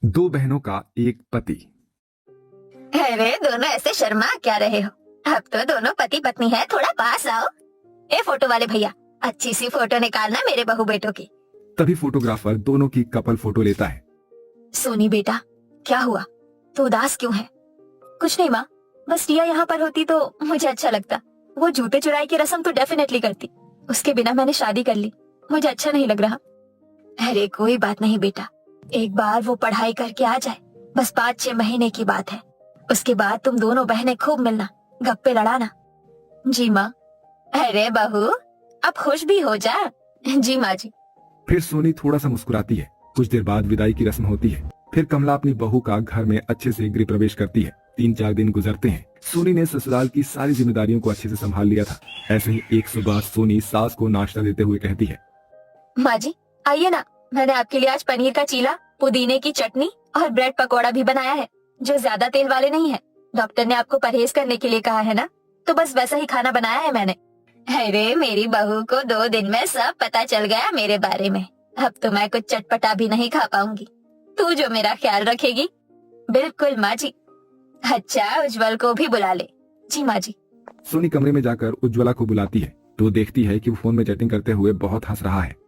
दो बहनों का एक पति। अरे दोनों ऐसे शर्मा क्या रहे हो? अब तो दोनों पति पत्नी है, थोड़ा पास आओ। ए फोटो वाले भैया, अच्छी सी फोटो निकालना मेरे बहू बेटों की। तभी फोटोग्राफर दोनों की कपल फोटो लेता है। सोनी बेटा, क्या हुआ? तू उदास क्यों है? कुछ नहीं माँ, बस रिया यहाँ पर होती तो मुझे अच्छा लगता। वो जूते चुराई की रस्म तो डेफिनेटली करती, उसके बिना मैंने शादी कर ली, मुझे अच्छा नहीं लग रहा। अरे कोई बात नहीं बेटा, एक बार वो पढ़ाई करके आ जाए, बस 5-6 महीने की बात है। उसके बाद तुम दोनों बहनें खूब मिलना, गप्पे लड़ाना। जी माँ। अरे बहू, अब खुश भी हो जा। जी माँ जी। फिर सोनी थोड़ा सा मुस्कुराती है। कुछ देर बाद विदाई की रस्म होती है। फिर कमला अपनी बहू का घर में अच्छे से गृह प्रवेश करती है। 3-4 दिन गुजरते हैं। सोनी ने ससुराल की सारी जिम्मेदारियों को अच्छे से संभाल लिया था। ऐसे ही एक सुबह सोनी सास को नाश्ता देते हुए कहती है, माँ जी आइए ना, मैंने आपके लिए आज पनीर का चीला, पुदीने की चटनी और ब्रेड पकौड़ा भी बनाया है, जो ज्यादा तेल वाले नहीं है। डॉक्टर ने आपको परहेज करने के लिए कहा है ना, तो बस वैसा ही खाना बनाया है मैंने। अरे मेरी बहू को 2 दिन में सब पता चल गया मेरे बारे में। अब तो मैं कुछ चटपटा भी नहीं खा पाऊंगी, तू जो मेरा ख्याल रखेगी। बिल्कुल माँ जी। अच्छा उज्जवल को भी बुला ले। जी माँ जी। सोनी कमरे में जाकर उज्ज्वला को बुलाती है तो देखती है कि वो फोन में चैटिंग करते हुए बहुत हंस रहा है।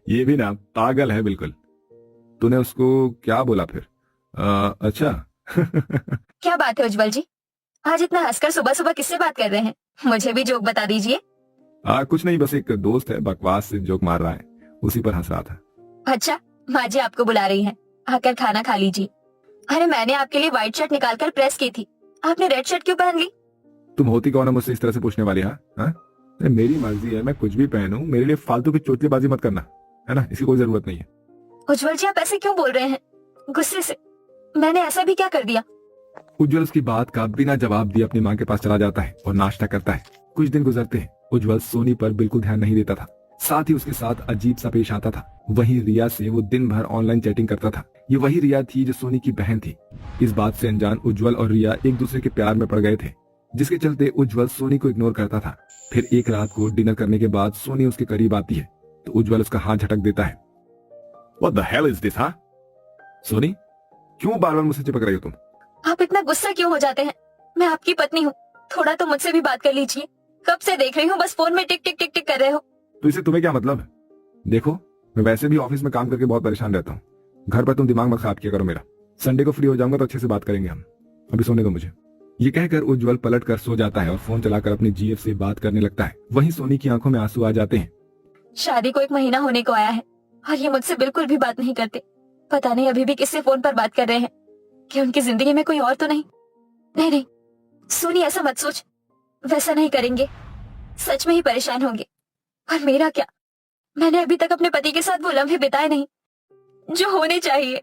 ये भी ना पागल है बिल्कुल। तूने उसको क्या बोला फिर? अच्छा। क्या बात है उज्जवल जी, आज इतना हंसकर सुबह सुबह किससे बात कर रहे हैं? मुझे भी जोक बता दीजिए। कुछ नहीं, बस एक दोस्त है, बकवास से जोक मार रहा है, उसी पर हंस रहा था। अच्छा, माँ जी आपको बुला रही हैं, आकर खाना खा लीजिए। अरे मैंने आपके लिए व्हाइट शर्ट निकालकर प्रेस की थी, आपने रेड शर्ट क्यों पहन ली? तुम होती कौन है मुझसे इस तरह से पूछने वाली? हाँ हाँ? अरे मेरी मर्जी है, मैं कुछ भी पहनूं, मेरे लिए फालतू की चोटलेबाजी मत करना, है ना? इसकी कोई जरूरत नहीं है। उज्जवल जी आप ऐसे क्यों बोल रहे हैं गुस्से से? मैंने ऐसा भी क्या कर दिया? उज्जवल उसकी बात का बिना जवाब दिए अपनी माँ के पास चला जाता है और नाश्ता करता है। कुछ दिन गुजरते हैं। उज्जवल सोनी पर बिल्कुल ध्यान नहीं देता था, साथ ही उसके साथ अजीब सा पेश आता था। वहीं रिया से वो दिन भर ऑनलाइन चैटिंग करता था। ये वही रिया थी जो सोनी की बहन थी। इस बात से अनजान उज्जवल और रिया एक दूसरे के प्यार में पड़ गए थे, जिसके चलते उज्जवल सोनी को इग्नोर करता था। फिर एक रात को डिनर करने के बाद सोनी उसके करीब आती है तो उज्जवल उसका हाथ झटक देता है। What the hell is this, हाँ? सोनी, क्यों बार बार मुझसे चिपक रही हो तुम? आप इतना गुस्सा क्यों हो जाते हैं? मैं आपकी पत्नी हूँ, थोड़ा तो मुझसे भी बात कर लीजिए। कब से देख रही हूँ बस फोन में टिक टिक टिक टिक कर रहे हो। तो इससे तुम्हें क्या मतलब है? देखो, मैं वैसे भी ऑफिस में काम करके बहुत परेशान रहता हूँ। घर पर तुम दिमाग मत खराब किया करो मेरा। संडे को फ्री हो जाऊंगा तो अच्छे से बात करेंगे हम। अभी सोने दो मुझे। ये कहकर उज्जवल पलट कर सो जाता है और फोन चलाकर अपनी जीएफ से बात करने लगता है। वहीं सोनी की आंखों में आंसू आ जाते हैं। शादी को 1 महीना होने को आया है और ये मुझसे बिल्कुल भी बात नहीं करते। पता नहीं अभी भी किससे फोन पर बात कर रहे हैं, कि उनकी जिंदगी में कोई और तो नहीं? नहीं नहीं सोनी, ऐसा मत सोच, वैसा नहीं करेंगे, सच में ही परेशान होंगे। और मेरा क्या, मैंने अभी तक अपने पति के साथ वो लम्हे बिताए नहीं जो होने चाहिए।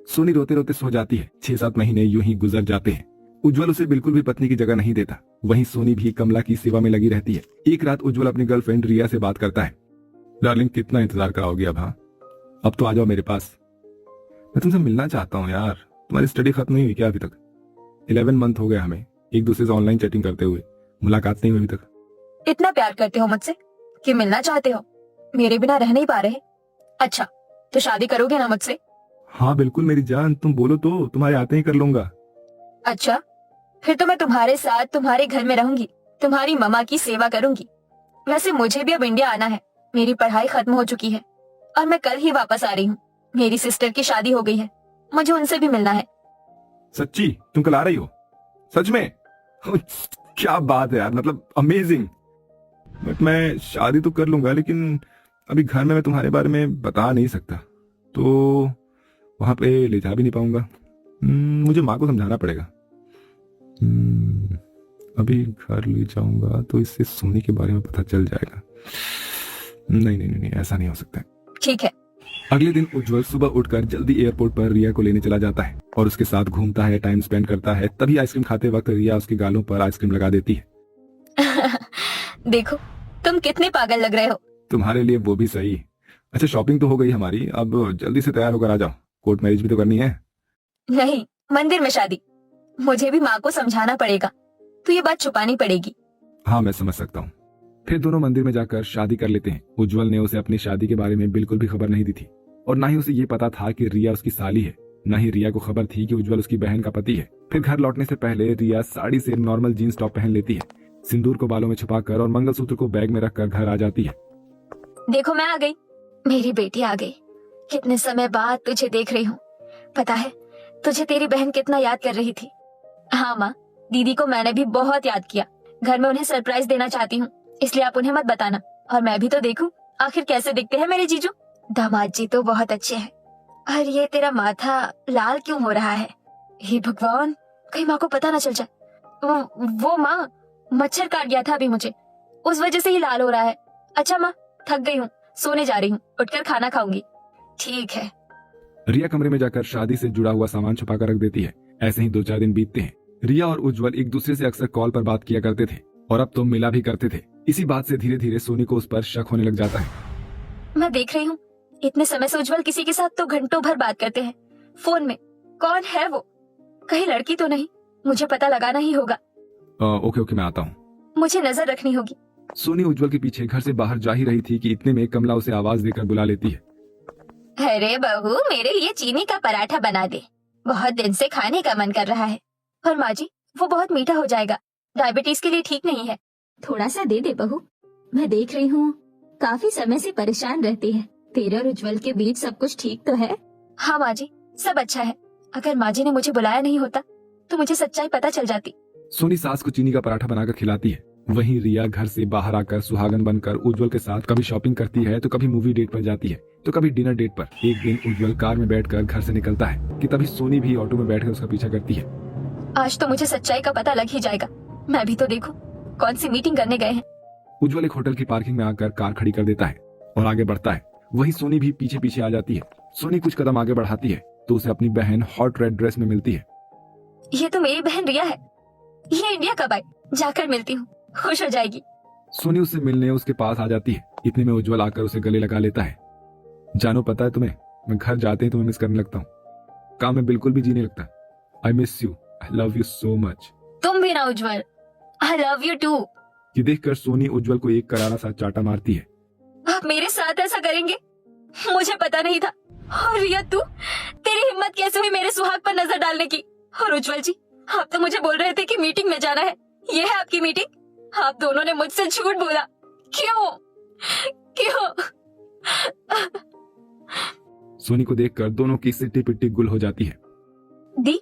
सोनी रोते रोते सो जाती है। 6-7 महीने यूं ही गुजर जाते हैं। उज्जवल उसे बिल्कुल भी पत्नी की जगह नहीं देता। वहीं सोनी भी कमला की सेवा में लगी रहती है। एक रात उज्जवल अपनी गर्लफ्रेंड रिया से बात करता है। डार्लिंग, कितना इंतजार कराओगी अब? हाँ, अब तो आ जाओ मेरे पास। मैं तुमसे मिलना चाहता हूँ यार। तुम्हारी स्टडी खत्म नहीं हुई क्या अभी तक? 11 मंथ हो गए हमें एक दूसरे से ऑनलाइन चैटिंग करते हुए, मुलाकात नहीं हुई अभी तक। इतना प्यार करते हो मुझसे कि मिलना चाहते हो? मेरे बिना रह नहीं पा रहे? अच्छा तो शादी करोगे ना मुझसे? हाँ बिल्कुल मेरी जान, तुम बोलो तो तुम्हारे आते ही कर लूंगा। अच्छा फिर तो मैं तुम्हारे साथ तुम्हारे घर में रहूंगी, तुम्हारी मम्मा की सेवा करूंगी। वैसे मुझे भी अब इंडिया आना है, मेरी पढ़ाई खत्म हो चुकी है और मैं कल ही वापस आ रही हूँ। मेरी सिस्टर की शादी हो गई है, मुझे उनसे भी मिलना है। सच्ची? तुम कल आ रही हो? सच में? क्या बात है यार, मतलब अमेजिंग। बट मैं शादी तो कर लूंगा, लेकिन अभी घर में मैं तुम्हारे बारे में बता नहीं सकता, तो वहां पे ले जा भी नहीं पाऊंगा। मुझे माँ को समझाना पड़ेगा। अभी घर ले जाऊंगा तो इससे सोनी के बारे में पता चल जाएगा। नहीं नहीं नहीं, ऐसा नहीं हो सकता। ठीक है। अगले दिन उज्जवल सुबह उठकर जल्दी एयरपोर्ट पर रिया को लेने चला जाता है और उसके साथ घूमता है, टाइम स्पेंड करता है। तभी आइसक्रीम खाते वक्त रिया उसके गालों पर आइसक्रीम लगा देती है। देखो तुम कितने पागल लग रहे हो। तुम्हारे लिए वो भी सही। अच्छा, शॉपिंग तो हो गई हमारी, अब जल्दी से तैयार होकर आ जाओ, कोर्ट मैरिज भी तो करनी है। नहीं, मंदिर में शादी। मुझे भी माँ को समझाना पड़ेगा, तो ये बात छुपानी पड़ेगी। हाँ मैं समझ सकता हूँ। फिर दोनों मंदिर में जाकर शादी कर लेते हैं। उज्जवल ने उसे अपनी शादी के बारे में बिल्कुल भी खबर नहीं दी थी। और ना ही उसे ये पता था कि रिया उसकी साली है। ना ही रिया को खबर थी कि उज्जवल उसकी बहन का पति है। फिर घर लौटने से पहले रिया साड़ी से नॉर्मल जींस टॉप पहन लेती है, सिंदूर को बालों में छुपाकर और मंगलसूत्र को बैग में रखकर घर आ जाती है। देखो मैं आ गई, मेरी बेटी आ गई। कितने समय बाद तुझे देख रही हूँ। पता है तुझे तेरी बहन कितना याद कर रही थी। हाँ माँ, दीदी को मैंने भी बहुत याद किया। घर में उन्हें सरप्राइज देना चाहती हूँ, इसलिए आप उन्हें मत बताना। और मैं भी तो देखूं आखिर कैसे दिखते हैं मेरे जीजू। दामाद जी तो बहुत अच्छे हैं। और ये तेरा माथा लाल क्यों हो रहा है? हे भगवान, कहीं माँ को पता ना चल जाए। वो माँ, मच्छर काट गया था अभी मुझे, उस वजह से ही लाल हो रहा है। अच्छा माँ, थक गई हूँ, सोने जा रही हूँ, उठकर खाना खाऊंगी। ठीक है। रिया कमरे में जाकर शादी से जुड़ा हुआ सामान छुपा कर रख देती है। ऐसे ही 2-4 दिन बीतते हैं। रिया और उज्जवल एक दूसरे से अक्सर कॉल पर बात किया करते थे और अब तो मिला भी करते थे। इसी बात से धीरे धीरे सोनी को उस पर शक होने लग जाता है। मैं देख रही हूँ इतने समय से उज्जवल किसी के साथ तो घंटों भर बात करते हैं फोन में। कौन है वो? कहीं लड़की तो नहीं? मुझे पता लगाना ही होगा। ओके मैं आता हूँ। मुझे नजर रखनी होगी। सोनी उज्जवल के पीछे घर से बाहर जा ही रही थी कि इतने में कमला उसे आवाज देकर बुला लेती है। अरे बहू, मेरे लिए चीनी का पराठा बना दे, बहुत दिन से खाने का मन कर रहा है। और माँ जी, वो बहुत मीठा हो जाएगा, डायबिटीज के लिए ठीक नहीं है। थोड़ा सा दे दे बहू, मैं देख रही हूँ काफी समय से परेशान रहती है। तेरे और उज्जवल के बीच सब कुछ ठीक तो है? हाँ माँ जी, सब अच्छा है। अगर माँ जी ने मुझे बुलाया नहीं होता तो मुझे सच्चाई पता चल जाती। सोनी सास को चीनी का पराठा बनाकर खिलाती है। वहीं रिया घर से बाहर आकर सुहागन बनकर उज्जवल के साथ कभी शॉपिंग करती है तो कभी मूवी डेट पर जाती है तो कभी डिनर डेट पर। एक दिन उज्जवल कार में बैठकर घर से निकलता है कि तभी सोनी भी ऑटो में बैठकर उसका पीछा करती है। आज तो मुझे सच्चाई का पता लग ही जाएगा। मैं भी तो देखूं कौन सी मीटिंग करने गए हैं। उज्जवल एक होटल की पार्किंग में आकर कार खड़ी कर देता है और आगे बढ़ता है। वहीं सोनी भी पीछे पीछे आ जाती है। सोनी कुछ कदम आगे बढ़ाती है तो उसे अपनी बहन हॉट रेड ड्रेस में मिलती है। ये तो मेरी बहन रिया है। ये इंडिया कब आई? जाकर मिलती हूँ, खुश हो जाएगी। सोनी उससे मिलने उसके पास आ जाती है। इतने में उज्जवल आकर उसे गले लगा लेता है। जानो, पता है तुम्हें, मैं घर जाते ही तुम्हें मिस करने लगता हूँ। काम में बिल्कुल भी जी नहीं लगता। I miss you, I love you so much. तुम भी ना उज्जवल, आई लव यू टू। ये देखकर सोनी उज्जवल को एक करारा सा चाटा मारती है। आप मेरे साथ ऐसा करेंगे? मुझे पता नहीं था। और रिया, तेरी हिम्मत कैसे हुई मेरे सुहाग पर नजर डालने की? और उज्जवल जी, आप तो मुझे बोल रहे थे कि मीटिंग में जाना है। ये है आपकी मीटिंग? आप दोनों ने मुझसे झूठ बोला। क्यों? सोनी को देखकर दोनों की सिट्टी पिट्टी गुल हो जाती है। दी,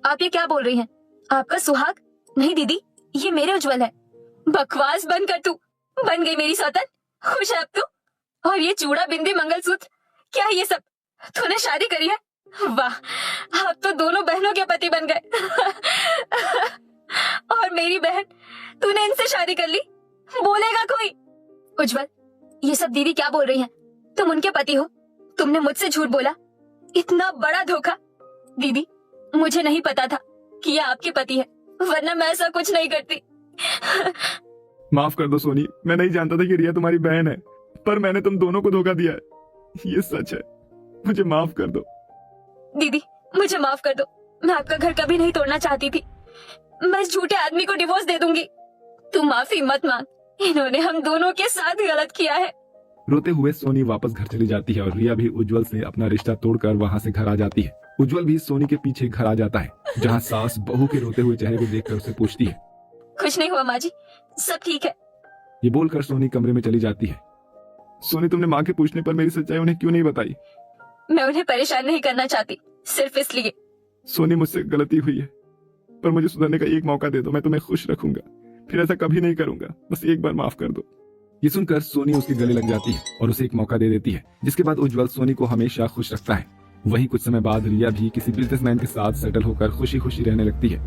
आप ये क्या बोल रही हैं? आपका सुहाग? नहीं दीदी, ये मेरे उज्जवल है। बकवास बंद कर, तू बन गई मेरी सौतन। खुश है अब तू? और ये चूड़ा, बिंदी, मंगलसूत्र, क्या है ये सब? तूने शादी करी है? वाह, आप तो दोनों बहनों के पति बन गए। और मेरी बहन, तूने इनसे शादी कर ली? बोलेगा कोई? उज्जवल, ये सब दीदी क्या बोल रही हैं? तुम उनके पति हो, तुमने मुझसे झूठ बोला। इतना बड़ा धोखा। दीदी, मुझे नहीं पता था कि ये आपके पति है, वरना मैं ऐसा कुछ नहीं करती। माफ कर दो सोनी, मैं नहीं जानता था कि रिया तुम्हारी बहन है, पर मैंने तुम दोनों को धोखा दिया है। ये सच है, मुझे माफ कर दो। दीदी, मुझे माफ कर दो। मैं आपका घर कभी नहीं तोड़ना चाहती थी। मैं इस झूठे आदमी को डिवोर्स दे दूंगी। तू माफी मत मांग, इन्होंने हम दोनों के साथ गलत किया है। रोते हुए सोनी वापस घर चली जाती है और रिया भी उज्जवल से अपना रिश्ता तोड़कर वहाँ से घर आ जाती है। उज्जवल भी सोनी के पीछे घर आ जाता है, जहाँ सास बहू के रोते हुए चेहरे को देखकर उसे पूछती है। कुछ नहीं हुआ माँ जी, सब ठीक है। ये बोलकर सोनी कमरे में चली जाती है। सोनी, तुमने माँ के पूछने पर मेरी सच्चाई उन्हें क्यों नहीं बताई? मैं उन्हें परेशान नहीं करना चाहती, सिर्फ इसलिए। सोनी, मुझसे गलती हुई है, पर मुझे सुधरने का एक मौका दे दो, मैं तुम्हें खुश रखूंगा। फिर ऐसा कभी नहीं करूंगा, बस एक बार माफ कर दो। ये सुनकर सोनी उसके गले लग जाती है और उसे एक मौका दे देती है, जिसके बाद उज्जवल सोनी को हमेशा खुश रखता है। वहीं कुछ समय बाद रिया भी किसी बिजनेसमैन के साथ सेटल होकर खुशी खुशी रहने लगती है।